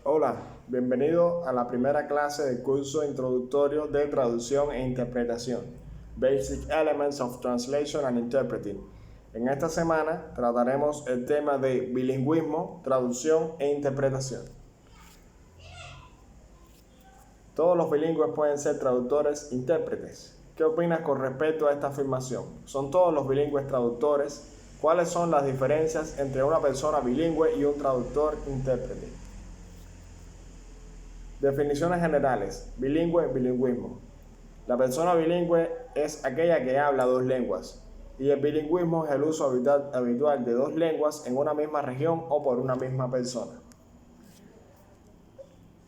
Hola, bienvenido a la primera clase del curso introductorio de traducción e interpretación, Basic Elements of Translation and Interpreting. En esta semana trataremos el tema de bilingüismo, traducción e interpretación. Todos los bilingües pueden ser traductores, intérpretes. ¿Qué opinas con respecto a esta afirmación? ¿Son todos los bilingües traductores? ¿Cuáles son las diferencias entre una persona bilingüe y un traductor intérprete? Definiciones generales. Bilingüe, bilingüismo. La persona bilingüe es aquella que habla dos lenguas, y el bilingüismo es el uso habitual de dos lenguas en una misma región o por una misma persona.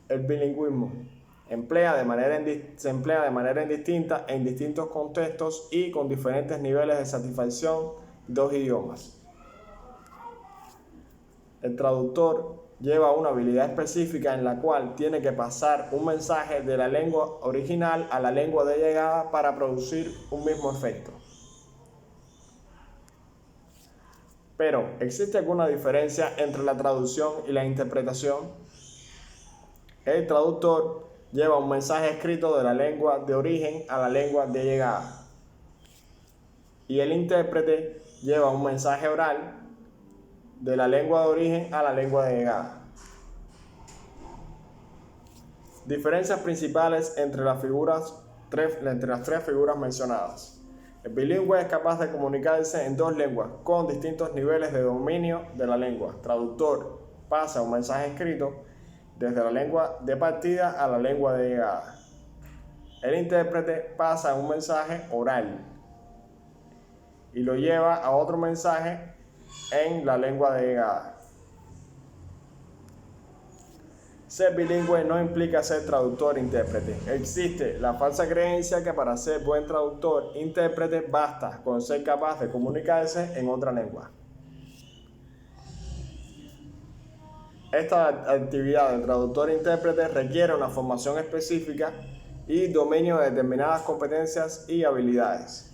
El bilingüismo se emplea de manera indistinta en distintos contextos y con diferentes niveles de satisfacción dos idiomas. El traductor lleva una habilidad específica en la cual tiene que pasar un mensaje de la lengua original a la lengua de llegada para producir un mismo efecto. Pero, ¿existe alguna diferencia entre la traducción y la interpretación? El traductor lleva un mensaje escrito de la lengua de origen a la lengua de llegada. Y el intérprete lleva un mensaje oral de la lengua de origen a la lengua de llegada. Diferencias principales entre las tres figuras mencionadas. El bilingüe es capaz de comunicarse en dos lenguas con distintos niveles de dominio de la lengua. Traductor pasa un mensaje escrito desde la lengua de partida a la lengua de llegada. El intérprete pasa un mensaje oral y lo lleva a otro mensaje en la lengua de llegada. Ser bilingüe no implica ser traductor-intérprete. Existe la falsa creencia que para ser buen traductor-intérprete basta con ser capaz de comunicarse en otra lengua. Esta actividad de traductor-intérprete requiere una formación específica y dominio de determinadas competencias y habilidades.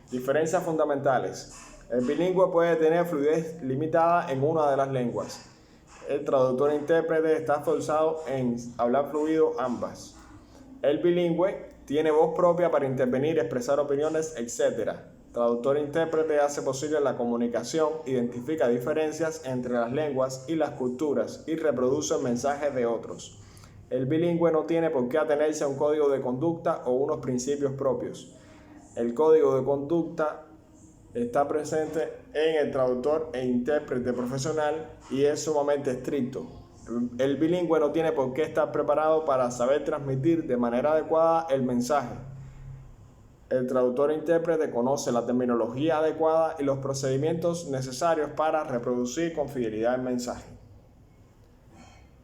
Diferencias fundamentales. El bilingüe puede tener fluidez limitada en una de las lenguas. El traductor-intérprete está forzado en hablar fluido ambas. El bilingüe tiene voz propia para intervenir, expresar opiniones, etc. Traductor-intérprete hace posible la comunicación, identifica diferencias entre las lenguas y las culturas y reproduce mensajes de otros. El bilingüe no tiene por qué atenerse a un código de conducta o unos principios propios. El código de conducta está presente en el traductor e intérprete profesional y es sumamente estricto. El bilingüe no tiene por qué estar preparado para saber transmitir de manera adecuada el mensaje. El traductor e intérprete conoce la terminología adecuada y los procedimientos necesarios para reproducir con fidelidad el mensaje.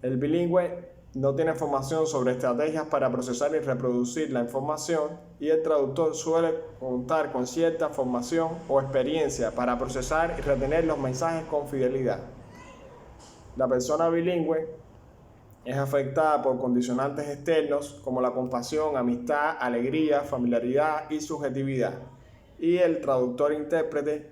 El bilingüe no tiene formación sobre estrategias para procesar y reproducir la información y el traductor suele contar con cierta formación o experiencia para procesar y retener los mensajes con fidelidad. La persona bilingüe es afectada por condicionantes externos como la compasión, amistad, alegría, familiaridad y subjetividad. Y el traductor-intérprete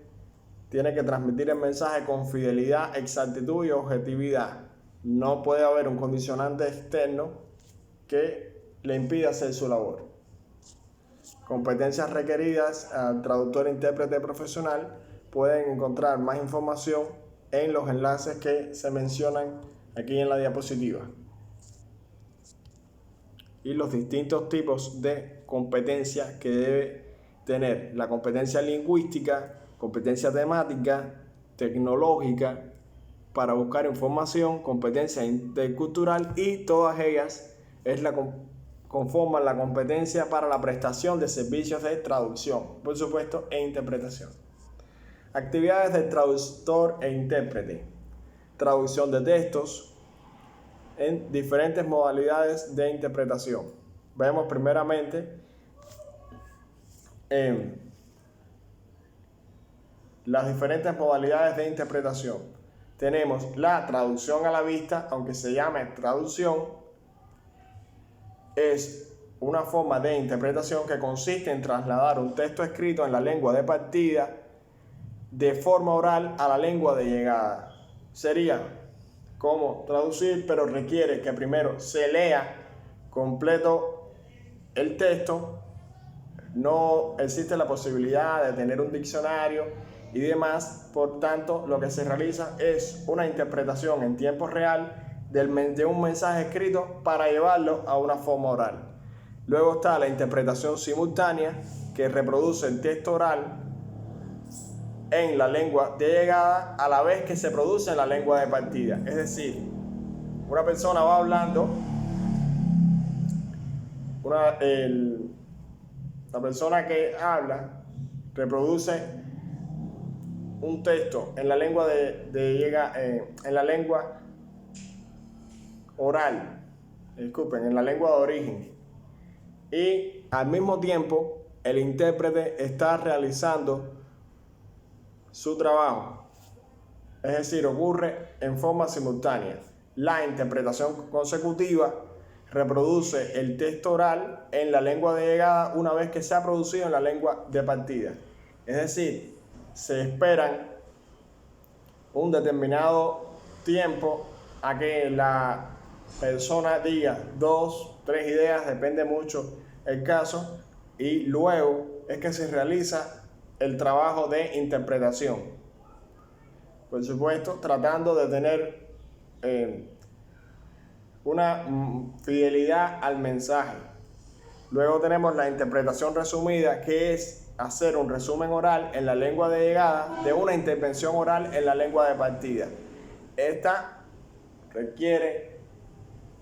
tiene que transmitir el mensaje con fidelidad, exactitud y objetividad. No puede haber un condicionante externo que le impida hacer su labor. Competencias requeridas al traductor-intérprete profesional. Pueden encontrar más información en los enlaces que se mencionan aquí en la diapositiva. Y los distintos tipos de competencia que debe tener. La competencia lingüística, competencia temática, tecnológica, para buscar información, competencia intercultural y todas ellas conforman la competencia para la prestación de servicios de traducción, por supuesto, e interpretación. Actividades del traductor e intérprete. Traducción de textos en diferentes modalidades de interpretación. Vemos primeramente las diferentes modalidades de interpretación. Tenemos la traducción a la vista, aunque se llame traducción, es una forma de interpretación que consiste en trasladar un texto escrito en la lengua de partida de forma oral a la lengua de llegada. Sería como traducir, pero requiere que primero se lea completo el texto. No existe la posibilidad de tener un diccionario y demás, por tanto lo que se realiza es una interpretación en tiempo real de un mensaje escrito para llevarlo a una forma oral. Luego está la interpretación simultánea, que reproduce el texto oral en la lengua de llegada a la vez que se produce en la lengua de partida. Es decir, una persona va hablando, la persona que habla reproduce un texto en la lengua en la lengua oral, en la lengua de origen, y al mismo tiempo el intérprete está realizando su trabajo, es decir, ocurre en forma simultánea. La interpretación consecutiva reproduce el texto oral en la lengua de llegada una vez que se ha producido en la lengua de partida. Es decir, se esperan un determinado tiempo a que la persona diga 2, 3 ideas, depende mucho el caso, y luego es que se realiza el trabajo de interpretación. Por supuesto, tratando de tener una fidelidad al mensaje. Luego tenemos la interpretación resumida, que es hacer un resumen oral en la lengua de llegada de una intervención oral en la lengua de partida. Esta requiere,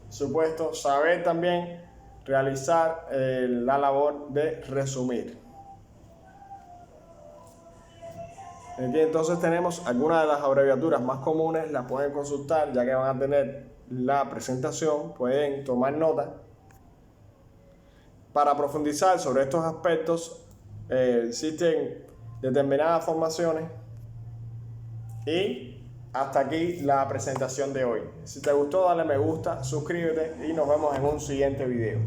por supuesto, saber también realizar la labor de resumir. Aquí entonces tenemos algunas de las abreviaturas más comunes, las pueden consultar ya que van a tener la presentación, pueden tomar nota. Para profundizar sobre estos aspectos existen determinadas formaciones y hasta aquí la presentación de hoy. Si te gustó, dale me gusta, suscríbete y nos vemos en un siguiente video.